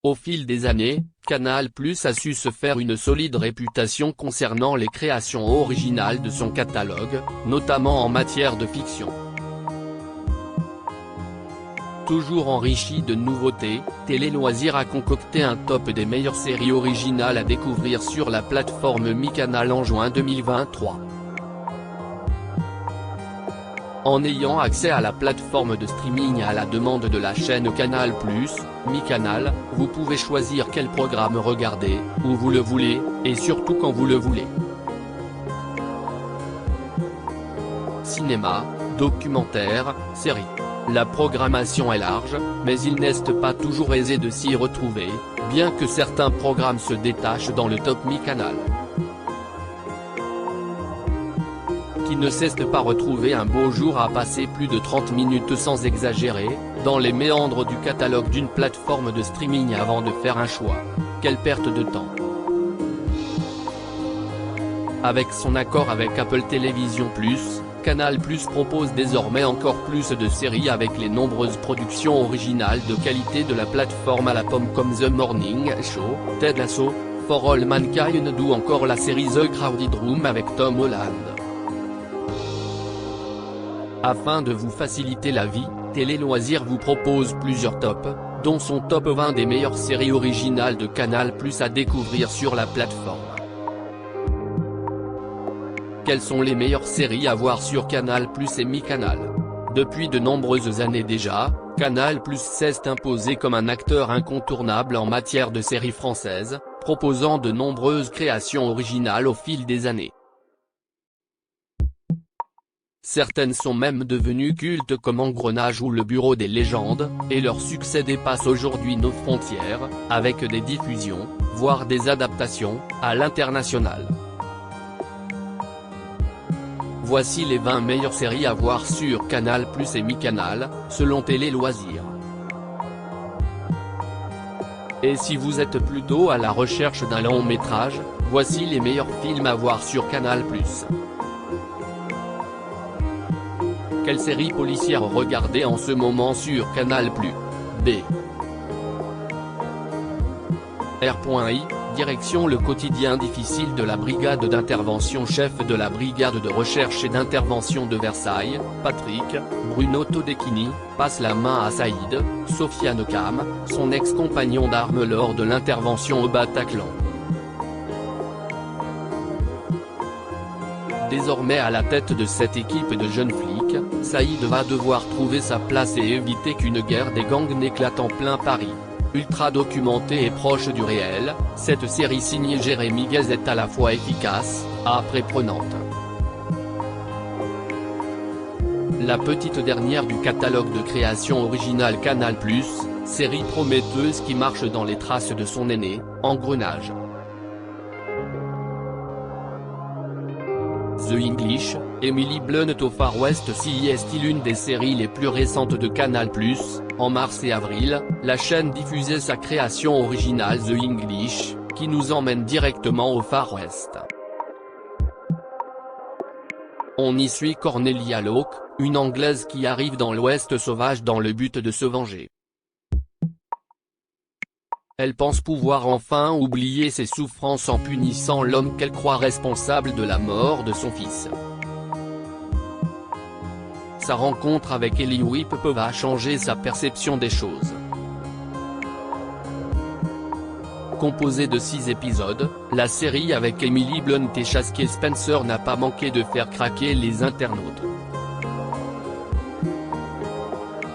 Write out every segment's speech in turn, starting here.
Au fil des années, Canal+ a su se faire une solide réputation concernant les créations originales de son catalogue, notamment en matière de fiction. Toujours enrichi de nouveautés, Télé Loisirs a concocté un top des meilleures séries originales à découvrir sur la plateforme MyCanal en juin 2023. En ayant accès à la plateforme de streaming à la demande de la chaîne Canal+, MyCanal, vous pouvez choisir quel programme regarder, où vous le voulez, et surtout quand vous le voulez. Cinéma, documentaires, séries. La programmation est large, mais il n'est pas toujours aisé de s'y retrouver, bien que certains programmes se détachent dans le top MyCanal. Qui ne cesse pas retrouver un beau jour à passer plus de 30 minutes sans exagérer, dans les méandres du catalogue d'une plateforme de streaming avant de faire un choix. Quelle perte de temps! Avec son accord avec Apple TV+, Canal+ propose désormais encore plus de séries avec les nombreuses productions originales de qualité de la plateforme à la pomme comme The Morning Show, Ted Lasso, For All Mankind ou encore la série The Crowded Room avec Tom Holland. Afin de vous faciliter la vie, Télé Loisirs vous propose plusieurs tops, dont son top 20 des meilleures séries originales de Canal+ à découvrir sur la plateforme. Quelles sont les meilleures séries à voir sur Canal+ et MyCanal? Depuis de nombreuses années déjà, Canal+ s'est imposé comme un acteur incontournable en matière de séries françaises, proposant de nombreuses créations originales au fil des années. Certaines sont même devenues cultes comme Engrenage ou Le Bureau des légendes, et leur succès dépasse aujourd'hui nos frontières, avec des diffusions, voire des adaptations, à l'international. Voici les 20 meilleures séries à voir sur Canal+ et MyCanal, selon Télé Loisirs. Et si vous êtes plutôt à la recherche d'un long métrage, voici les meilleurs films à voir sur Canal+. Quelle série policière regarder en ce moment sur Canal+? B. R.I, direction le quotidien difficile de la brigade d'intervention. Chef de la brigade de recherche et d'intervention de Versailles, Patrick, Bruno Todekini, passe la main à Saïd, Sofiane Kam, son ex-compagnon d'armes lors de l'intervention au Bataclan. Désormais à la tête de cette équipe de jeunes flics, Saïd va devoir trouver sa place et éviter qu'une guerre des gangs n'éclate en plein Paris. Ultra documentée et proche du réel, cette série signée Jérémy Guez est à la fois efficace, âpre et prenante. La petite dernière du catalogue de création originale Canal+, série prometteuse qui marche dans les traces de son aîné, Engrenage. The English, Emily Blunt au Far West est l'une des séries les plus récentes de Canal+. En mars et avril, la chaîne diffusait sa création originale The English, qui nous emmène directement au Far West. On y suit Cornelia Locke, une Anglaise qui arrive dans l'Ouest sauvage dans le but de se venger. Elle pense pouvoir enfin oublier ses souffrances en punissant l'homme qu'elle croit responsable de la mort de son fils. Sa rencontre avec Ellie Whip va changer sa perception des choses. Composée de 6 épisodes, la série avec Emily Blunt et Shaskey Spencer n'a pas manqué de faire craquer les internautes.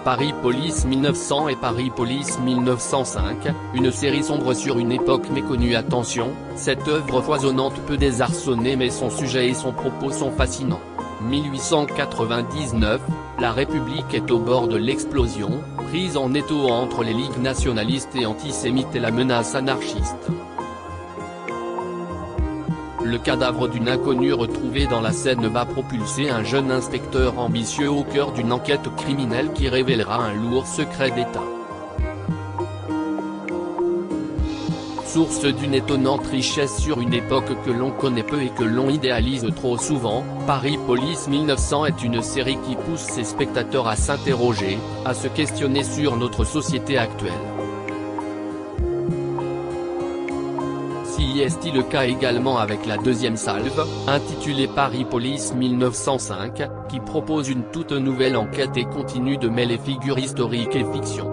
Paris Police 1900 et Paris Police 1905, une série sombre sur une époque méconnue. Attention, cette œuvre foisonnante peut désarçonner mais son sujet et son propos sont fascinants. 1899, la République est au bord de l'explosion, prise en étau entre les ligues nationalistes et antisémites et la menace anarchiste. Le cadavre d'une inconnue retrouvée dans la Seine va propulser un jeune inspecteur ambitieux au cœur d'une enquête criminelle qui révélera un lourd secret d'État. Source d'une étonnante richesse sur une époque que l'on connaît peu et que l'on idéalise trop souvent, Paris Police 1900 est une série qui pousse ses spectateurs à s'interroger, à se questionner sur notre société actuelle. qui est le cas également avec la deuxième salve, intitulée Paris Police 1905, qui propose une toute nouvelle enquête et continue de mêler figures historiques et fiction.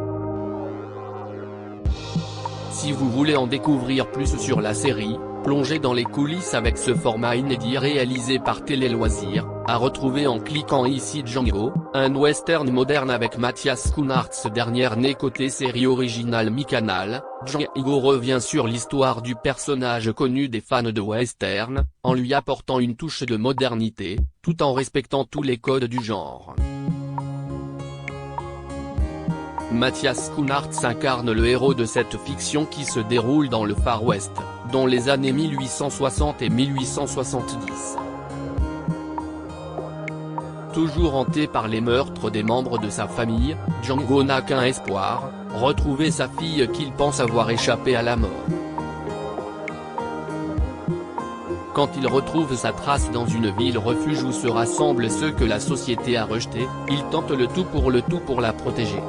Si vous voulez en découvrir plus sur la série, plongez dans les coulisses avec ce format inédit réalisé par Télé Loisirs, à retrouver en cliquant ici. Django, un western moderne avec Mathias Schoenaerts, ce dernier né côté série originale mi-canal. Django revient sur l'histoire du personnage connu des fans de western, en lui apportant une touche de modernité, tout en respectant tous les codes du genre. Mathias Schoenaerts incarne le héros de cette fiction qui se déroule dans le Far West, dans les années 1860 et 1870. Toujours hanté par les meurtres des membres de sa famille, Django n'a qu'un espoir, retrouver sa fille qu'il pense avoir échappé à la mort. Quand il retrouve sa trace dans une ville refuge où se rassemblent ceux que la société a rejetés, il tente le tout pour la protéger.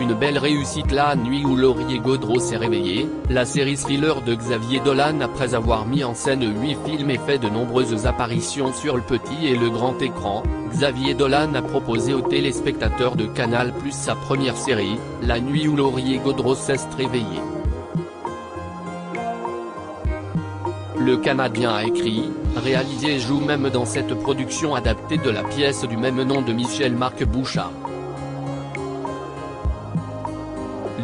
Une belle réussite. La nuit où Laurier Gaudreau s'est réveillé, la série thriller de Xavier Dolan après avoir mis en scène 8 films et fait de nombreuses apparitions sur le petit et le grand écran. Xavier Dolan a proposé aux téléspectateurs de Canal+ sa première série, La nuit où Laurier Gaudreau s'est réveillé. Le Canadien a écrit, réalisé et joue même dans cette production adaptée de la pièce du même nom de Michel-Marc Bouchard.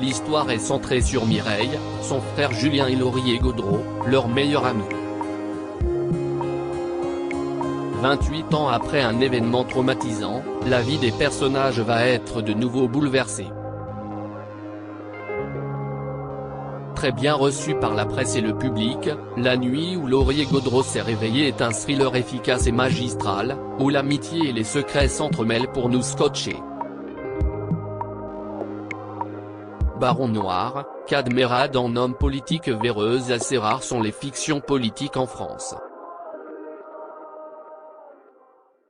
L'histoire est centrée sur Mireille, son frère Julien et Laurier Gaudreau, leur meilleur ami. 28 ans après un événement traumatisant, la vie des personnages va être de nouveau bouleversée. Très bien reçu par la presse et le public, La nuit où Laurier Gaudreau s'est réveillé est un thriller efficace et magistral, où l'amitié et les secrets s'entremêlent pour nous scotcher. Baron Noir, Kad Merad en homme politique véreuse. Assez rares sont les fictions politiques en France.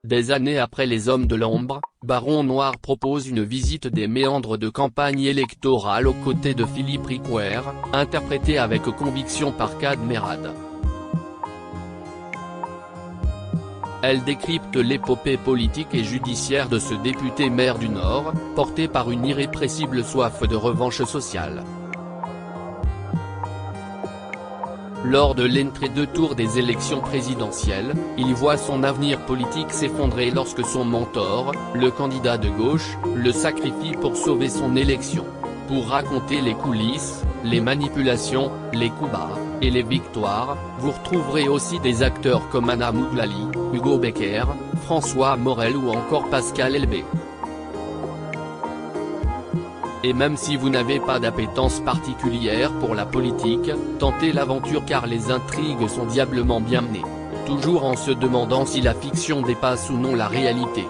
Des années après Les Hommes de l'ombre, Baron Noir propose une visite des méandres de campagne électorale aux côtés de Philippe Ricoeur, interprété avec conviction par Kad Merad. Elle décrypte l'épopée politique et judiciaire de ce député maire du Nord, porté par une irrépressible soif de revanche sociale. Lors de l'entre-deux tours des élections présidentielles, il voit son avenir politique s'effondrer lorsque son mentor, le candidat de gauche, le sacrifie pour sauver son élection. Pour raconter les coulisses, les manipulations, les coups bas, et les victoires, vous retrouverez aussi des acteurs comme Anna Mouglali, Hugo Becker, François Morel ou encore Pascal Elbé. Et même si vous n'avez pas d'appétence particulière pour la politique, tentez l'aventure car les intrigues sont diablement bien menées. Toujours en se demandant si la fiction dépasse ou non la réalité.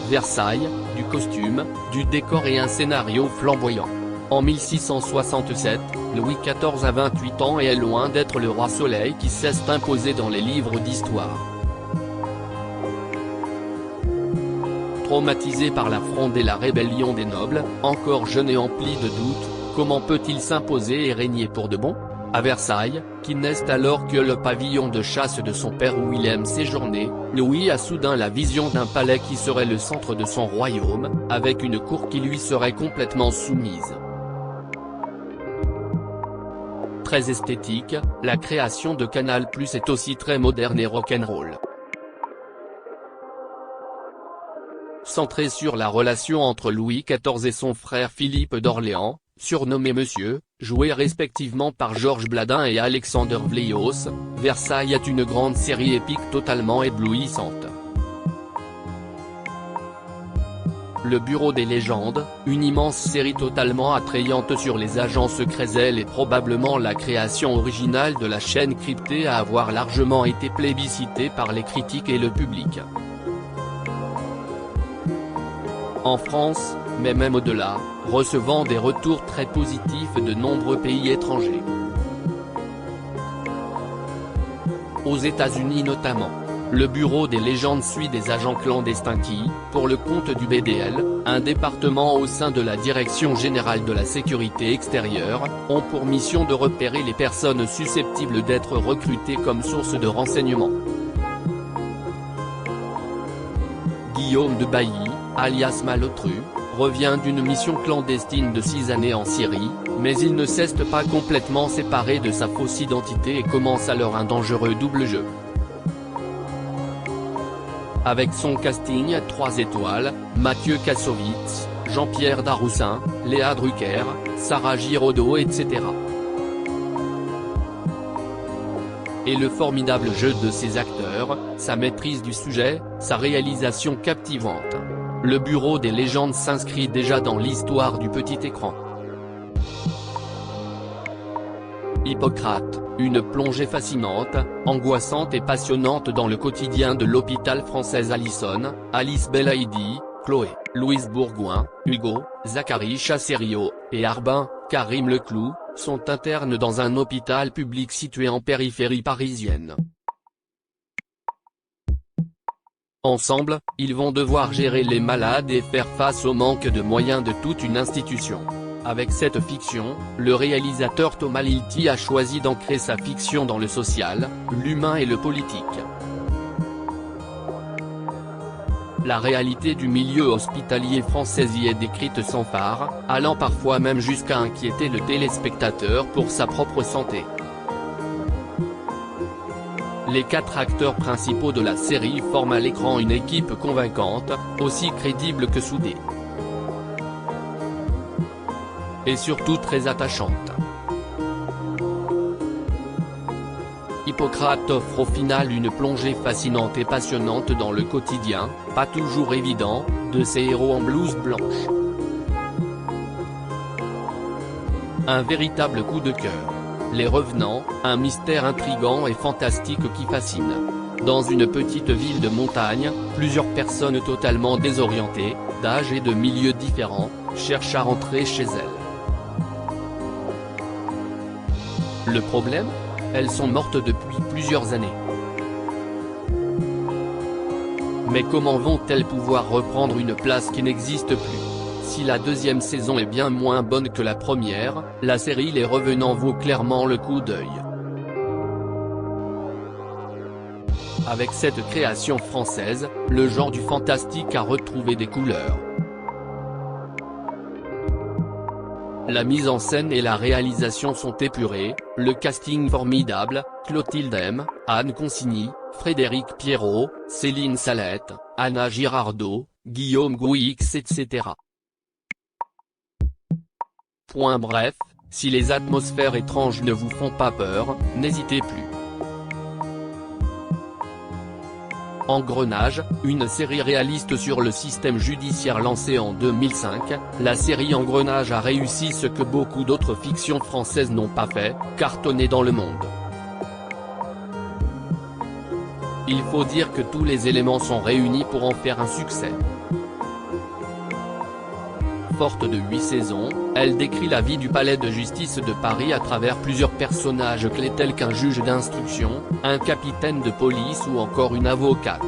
Versailles, du costume, du décor et un scénario flamboyant. En 1667, Louis XIV a 28 ans et est loin d'être le roi Soleil qui s'est imposé dans les livres d'histoire. Traumatisé par la Fronde et la rébellion des nobles, encore jeune et empli de doutes, comment peut-il s'imposer et régner pour de bon ? À Versailles, qui n'est alors que le pavillon de chasse de son père où il aime séjourner, Louis a soudain la vision d'un palais qui serait le centre de son royaume, avec une cour qui lui serait complètement soumise. Très esthétique, la création de Canal+ est aussi très moderne et rock'n'roll. Centré sur la relation entre Louis XIV et son frère Philippe d'Orléans, surnommé Monsieur, joué respectivement par Georges Bladin et Alexander Vleios, Versailles est une grande série épique totalement éblouissante. Le Bureau des légendes, une immense série totalement attrayante sur les agents secrets. Elle est probablement la création originale de la chaîne cryptée à avoir largement été plébiscitée par les critiques et le public. En France, mais même au-delà, recevant des retours très positifs de nombreux pays étrangers. Aux États-Unis notamment. Le Bureau des légendes suit des agents clandestins qui, pour le compte du BDL, un département au sein de la Direction générale de la sécurité extérieure, ont pour mission de repérer les personnes susceptibles d'être recrutées comme source de renseignement. Guillaume de Bailly, alias Malotru, revient d'une mission clandestine de 6 années en Syrie, mais il ne cesse pas complètement séparé de sa fausse identité et commence alors un dangereux double jeu. Avec son casting à 3 étoiles, Mathieu Kassovitz, Jean-Pierre Daroussin, Léa Drucker, Sarah Giraudot etc. Et le formidable jeu de ses acteurs, sa maîtrise du sujet, sa réalisation captivante. Le Bureau des légendes s'inscrit déjà dans l'histoire du petit écran. Hippocrate, une plongée fascinante, angoissante et passionnante dans le quotidien de l'hôpital français Alison, Alice Belaïdi, Chloé, Louise Bourgoin, Hugo, Zachary Chasserio, et Arbin, Karim Leclou, sont internes dans un hôpital public situé en périphérie parisienne. Ensemble, ils vont devoir gérer les malades et faire face au manque de moyens de toute une institution. Avec cette fiction, le réalisateur Thomas Lilti a choisi d'ancrer sa fiction dans le social, l'humain et le politique. La réalité du milieu hospitalier français y est décrite sans phare, allant parfois même jusqu'à inquiéter le téléspectateur pour sa propre santé. Les 4 acteurs principaux de la série forment à l'écran une équipe convaincante, aussi crédible que soudée. Et surtout très attachante. Hippocrate offre au final une plongée fascinante et passionnante dans le quotidien, pas toujours évident, de ces héros en blouse blanche. Un véritable coup de cœur. Les Revenants, un mystère intrigant et fantastique qui fascine. Dans une petite ville de montagne, plusieurs personnes totalement désorientées, d'âge et de milieux différents, cherchent à rentrer chez elles. Le problème ? Elles sont mortes depuis plusieurs années. Mais comment vont-elles pouvoir reprendre une place qui n'existe plus ? Si la deuxième saison est bien moins bonne que la première, la série Les Revenants vaut clairement le coup d'œil. Avec cette création française, le genre du fantastique a retrouvé des couleurs. La mise en scène et la réalisation sont épurées, le casting formidable, Clotilde M, Anne Consigny, Frédéric Pierrot, Céline Salette, Anna Girardot, Guillaume Gouix etc. Bref, si les atmosphères étranges ne vous font pas peur, n'hésitez plus. Engrenage, une série réaliste sur le système judiciaire lancée en 2005, la série Engrenage a réussi ce que beaucoup d'autres fictions françaises n'ont pas fait, cartonner dans le monde. Il faut dire que tous les éléments sont réunis pour en faire un succès. Forte de 8 saisons, elle décrit la vie du palais de justice de Paris à travers plusieurs personnages clés tels qu'un juge d'instruction, un capitaine de police ou encore une avocate.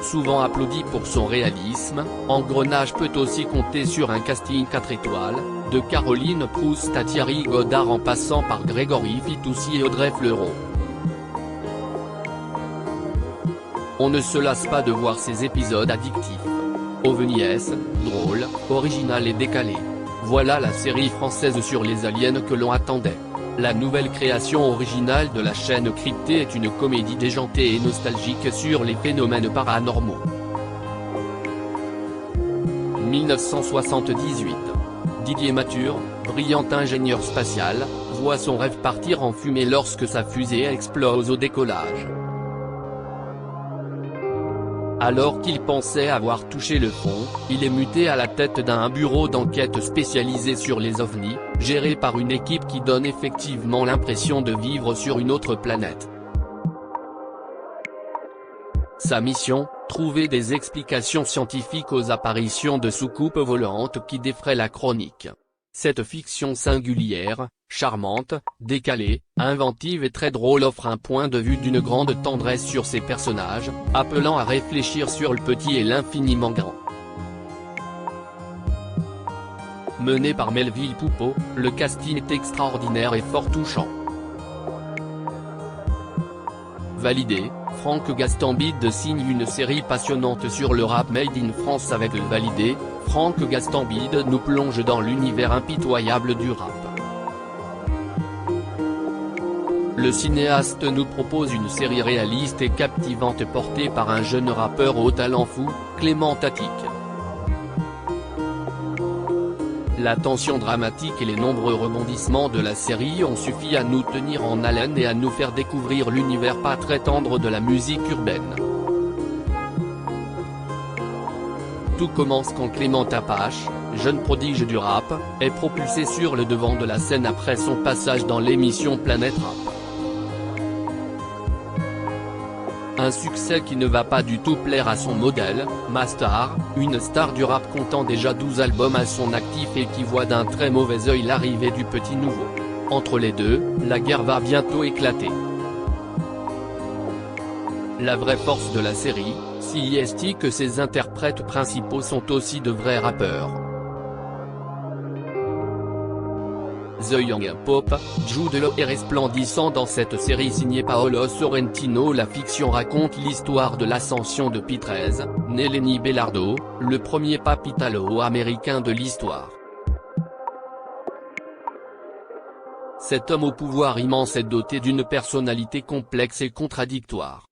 Souvent applaudi pour son réalisme, Engrenage peut aussi compter sur un casting 4 étoiles, de Caroline Proust à Thierry Godard en passant par Grégory Fitoussi et Audrey Fleurot. On ne se lasse pas de voir ces épisodes addictifs. Ovnies, drôle, original et décalé. Voilà la série française sur les aliens que l'on attendait. La nouvelle création originale de la chaîne cryptée est une comédie déjantée et nostalgique sur les phénomènes paranormaux. 1978. Didier Mathur, brillant ingénieur spatial, voit son rêve partir en fumée lorsque sa fusée explose au décollage. Alors qu'il pensait avoir touché le fond, il est muté à la tête d'un bureau d'enquête spécialisé sur les ovnis, géré par une équipe qui donne effectivement l'impression de vivre sur une autre planète. Sa mission, trouver des explications scientifiques aux apparitions de soucoupes volantes qui défraient la chronique. Cette fiction singulière, charmante, décalée, inventive et très drôle offre un point de vue d'une grande tendresse sur ses personnages, appelant à réfléchir sur le petit et l'infiniment grand. Mené par Melville Poupeau, le casting est extraordinaire et fort touchant. Validé, Franck Gastambide signe une série passionnante sur le rap made in France avec le Validé. Franck Gastambide nous plonge dans l'univers impitoyable du rap. Le cinéaste nous propose une série réaliste et captivante portée par un jeune rappeur au talent fou, Clément Attic. La tension dramatique et les nombreux rebondissements de la série ont suffi à nous tenir en haleine et à nous faire découvrir l'univers pas très tendre de la musique urbaine. Tout commence quand Clément Apache, jeune prodige du rap, est propulsé sur le devant de la scène après son passage dans l'émission Planète Rap. Un succès qui ne va pas du tout plaire à son modèle, Mastar, une star du rap comptant déjà 12 albums à son actif et qui voit d'un très mauvais œil l'arrivée du petit nouveau. Entre les deux, la guerre va bientôt éclater. La vraie force de la série, si est que ses interprètes principaux sont aussi de vrais rappeurs. The Young Pop, Jude Law est resplendissant dans cette série signée Paolo Sorrentino. La fiction raconte l'histoire de l'ascension de Pi 13, né Lenny Belardo, le premier pape italo-américain de l'histoire. Cet homme au pouvoir immense est doté d'une personnalité complexe et contradictoire.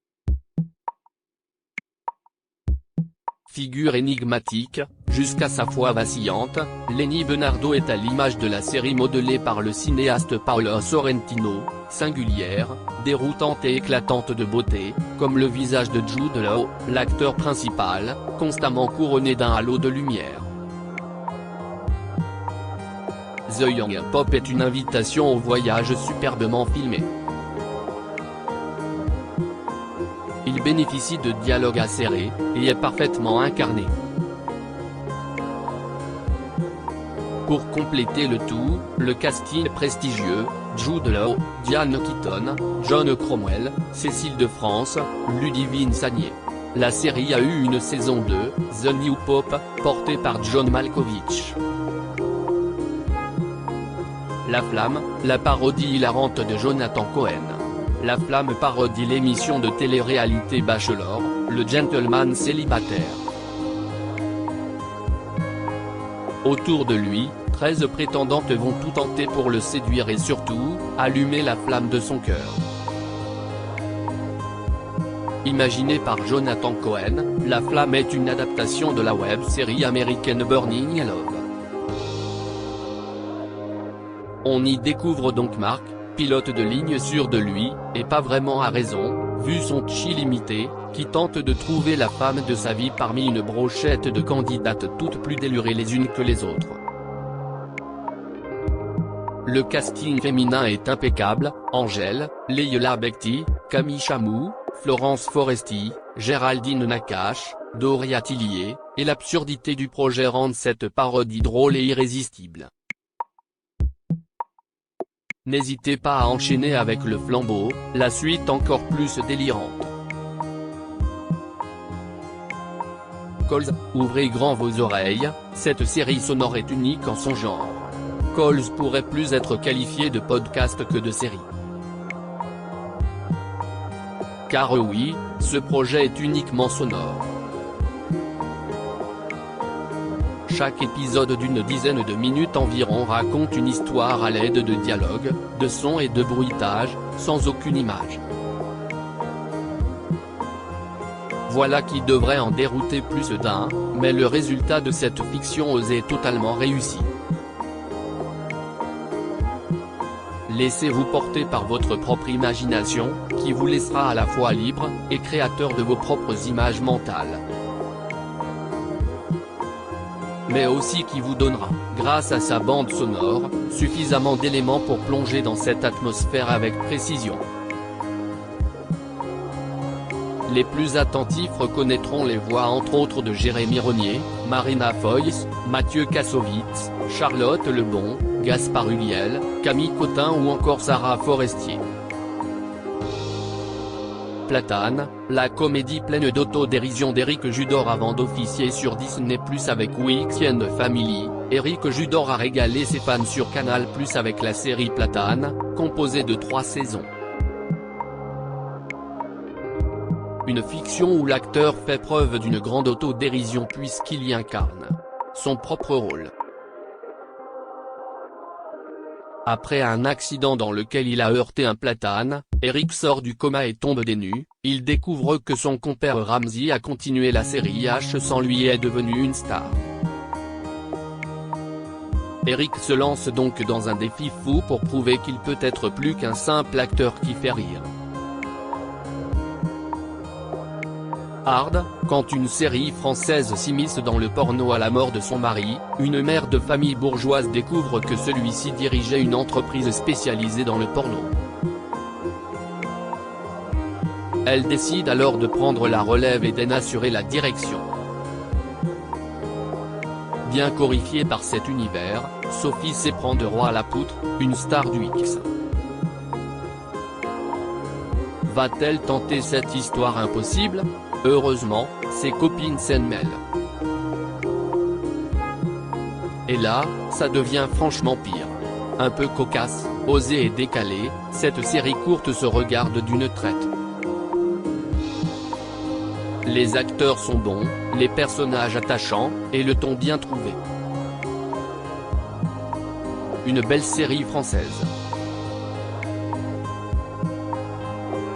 Figure énigmatique, jusqu'à sa foi vacillante, Lenny Belardo est à l'image de la série modelée par le cinéaste Paolo Sorrentino, singulière, déroutante et éclatante de beauté, comme le visage de Jude Law, l'acteur principal, constamment couronné d'un halo de lumière. The Young Pop est une invitation au voyage superbement filmé. Il bénéficie de dialogues acérés, et est parfaitement incarné. Pour compléter le tout, le casting est prestigieux, Jude Law, Diane Keaton, John Cromwell, Cécile de France, Ludivine Sagnier. La série a eu une saison 2, The New Pop, portée par John Malkovich. La Flamme, la parodie hilarante de Jonathan Cohen. La Flamme parodie l'émission de télé-réalité Bachelor, le gentleman célibataire. Autour de lui, 13 prétendantes vont tout tenter pour le séduire et surtout, allumer la flamme de son cœur. Imaginée par Jonathan Cohen, La Flamme est une adaptation de la web-série américaine Burning Love. On y découvre donc Marc, pilote de ligne sûr de lui, et pas vraiment à raison, vu son chi limité, qui tente de trouver la femme de sa vie parmi une brochette de candidates toutes plus délurées les unes que les autres. Le casting féminin est impeccable, Angèle, Leila Bekti, Camille Chamou, Florence Foresti, Géraldine Nakache, Doria Tillier, et l'absurdité du projet rendent cette parodie drôle et irrésistible. N'hésitez pas à enchaîner avec le flambeau, la suite encore plus délirante. Coles, ouvrez grand vos oreilles, cette série sonore est unique en son genre. Coles pourrait plus être qualifié de podcast que de série. Car oui, ce projet est uniquement sonore. Chaque épisode d'une dizaine de minutes environ raconte une histoire à l'aide de dialogues, de sons et de bruitage, sans aucune image. Voilà qui devrait en dérouter plus d'un, mais le résultat de cette fiction osée est totalement réussi. Laissez-vous porter par votre propre imagination, qui vous laissera à la fois libre, et créateur de vos propres images mentales. Mais aussi qui vous donnera, grâce à sa bande sonore, suffisamment d'éléments pour plonger dans cette atmosphère avec précision. Les plus attentifs reconnaîtront les voix entre autres de Jérémy Renier, Marina Foïs, Mathieu Kassovitz, Charlotte Lebon, Gaspard Ulliel, Camille Cotin ou encore Sarah Forestier. Platane, la comédie pleine d'autodérision d'Éric Judor avant d'officier sur Disney+ avec Weekend Family. Éric Judor a régalé ses fans sur Canal+ avec la série Platane, composée de 3 saisons. Une fiction où l'acteur fait preuve d'une grande autodérision puisqu'il y incarne son propre rôle. Après un accident dans lequel il a heurté un platane, Éric sort du coma et tombe des nues. Il découvre que son compère Ramzy a continué la série H sans lui et est devenu une star. Éric se lance donc dans un défi fou pour prouver qu'il peut être plus qu'un simple acteur qui fait rire. Hard, quand une série française s'immisce dans le porno à la mort de son mari, une mère de famille bourgeoise découvre que celui-ci dirigeait une entreprise spécialisée dans le porno. Elle décide alors de prendre la relève et d'en assurer la direction. Bien qu'horrifiée par cet univers, Sophie s'éprend de Roi à la poutre, une star du X. Va-t-elle tenter cette histoire impossible ? Heureusement, ses copines s'en mêlent. Et là, ça devient franchement pire. Un peu cocasse, osée et décalée, cette série courte se regarde d'une traite. Les acteurs sont bons, les personnages attachants, et le ton bien trouvé. Une belle série française.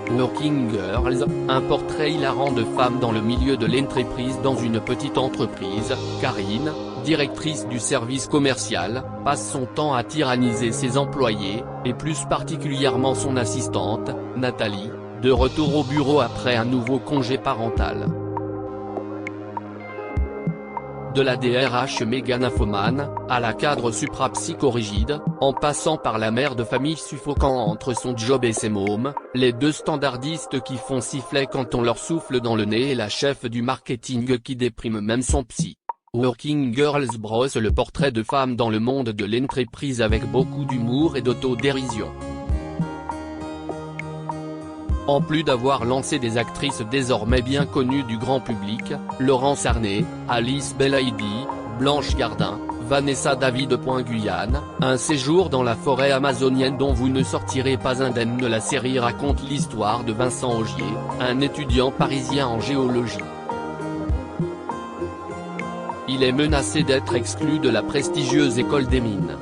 Working Girls, un portrait hilarant de femmes dans le milieu de l'entreprise. Dans une petite entreprise, Karine, directrice du service commercial, passe son temps à tyranniser ses employés, et plus particulièrement son assistante, Nathalie, de retour au bureau après un nouveau congé parental. De la DRH méga nymphomane, à la cadre supra-psychorigide, en passant par la mère de famille suffocant entre son job et ses mômes, les deux standardistes qui font siffler quand on leur souffle dans le nez et la chef du marketing qui déprime même son psy. Working Girls brosse le portrait de femmes dans le monde de l'entreprise avec beaucoup d'humour et d'autodérision. En plus d'avoir lancé des actrices désormais bien connues du grand public, Laurence Arnay, Alice Belaïdi, Blanche Gardin, Vanessa David. Guyane, un séjour dans la forêt amazonienne dont vous ne sortirez pas indemne. La série raconte l'histoire de Vincent Augier, un étudiant parisien en géologie. Il est menacé d'être exclu de la prestigieuse école des mines.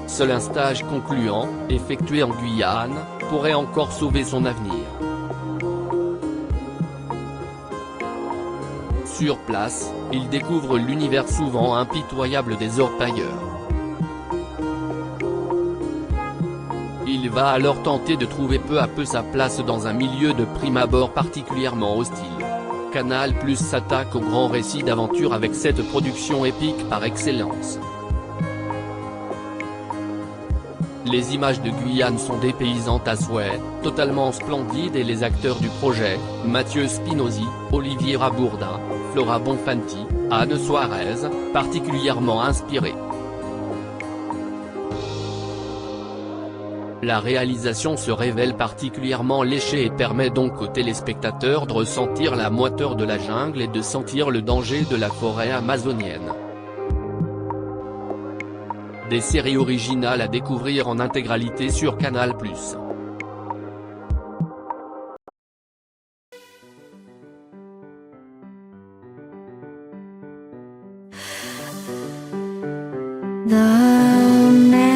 Seul un stage concluant, effectué en Guyane, pourrait encore sauver son avenir. Sur place, il découvre l'univers souvent impitoyable des orpailleurs. Il va alors tenter de trouver peu à peu sa place dans un milieu de prime abord particulièrement hostile. Canal+ s'attaque au grand récit d'aventure avec cette production épique par excellence. Les images de Guyane sont dépaysantes à souhait, totalement splendides et les acteurs du projet, Mathieu Spinozzi, Olivier Rabourdin, Flora Bonfanti, Anne Suarez, particulièrement inspirés. La réalisation se révèle particulièrement léchée et permet donc aux téléspectateurs de ressentir la moiteur de la jungle et de sentir le danger de la forêt amazonienne. Des séries originales à découvrir en intégralité sur Canal+. The